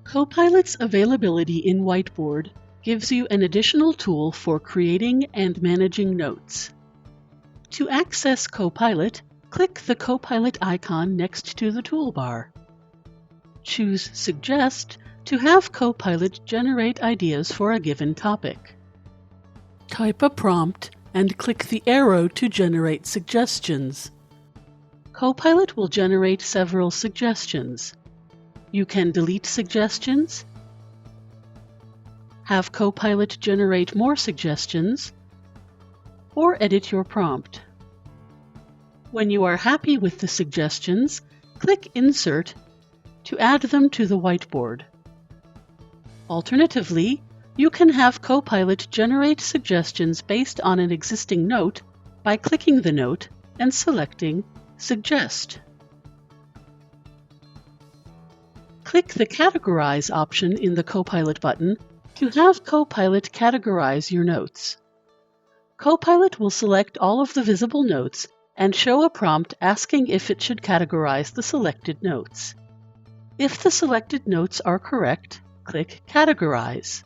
Copilot's availability in Whiteboard gives you an additional tool for creating and managing notes. To access Copilot, click the Copilot icon next to the toolbar. Choose Suggest to have Copilot generate ideas for a given topic. Type a prompt and click the arrow to generate suggestions. Copilot will generate several suggestions. You can delete suggestions, have Copilot generate more suggestions, or edit your prompt. When you are happy with the suggestions, click Insert to add them to the whiteboard. Alternatively, you can have Copilot generate suggestions based on an existing note by clicking the note and selecting Suggest. Click the Categorize option in the Copilot button to have Copilot categorize your notes. Copilot will select all of the visible notes and show a prompt asking if it should categorize the selected notes. If the selected notes are correct, click Categorize.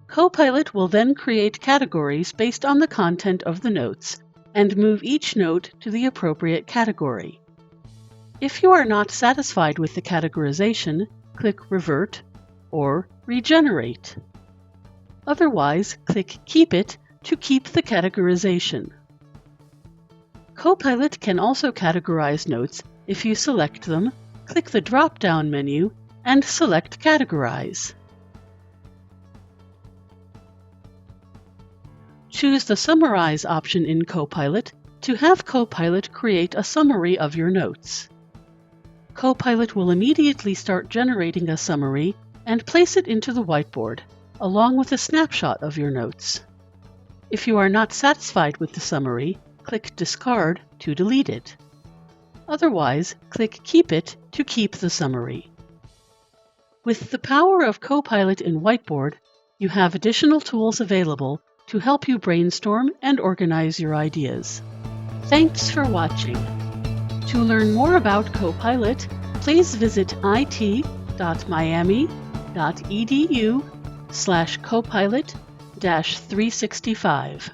Copilot will then create categories based on the content of the notes and move each note to the appropriate category. If you are not satisfied with the categorization, click Revert or Regenerate. Otherwise, click Keep It to keep the categorization. Copilot can also categorize notes if you select them, click the drop-down menu, and select Categorize. Choose the Summarize option in Copilot to have Copilot create a summary of your notes. Copilot will immediately start generating a summary and place it into the whiteboard, along with a snapshot of your notes. If you are not satisfied with the summary, click Discard to delete it. Otherwise, click Keep It to keep the summary. With the power of Copilot in Whiteboard, you have additional tools available to help you brainstorm and organize your ideas. Thanks for watching. To learn more about Copilot, please visit it.miami.edu/copilot-365.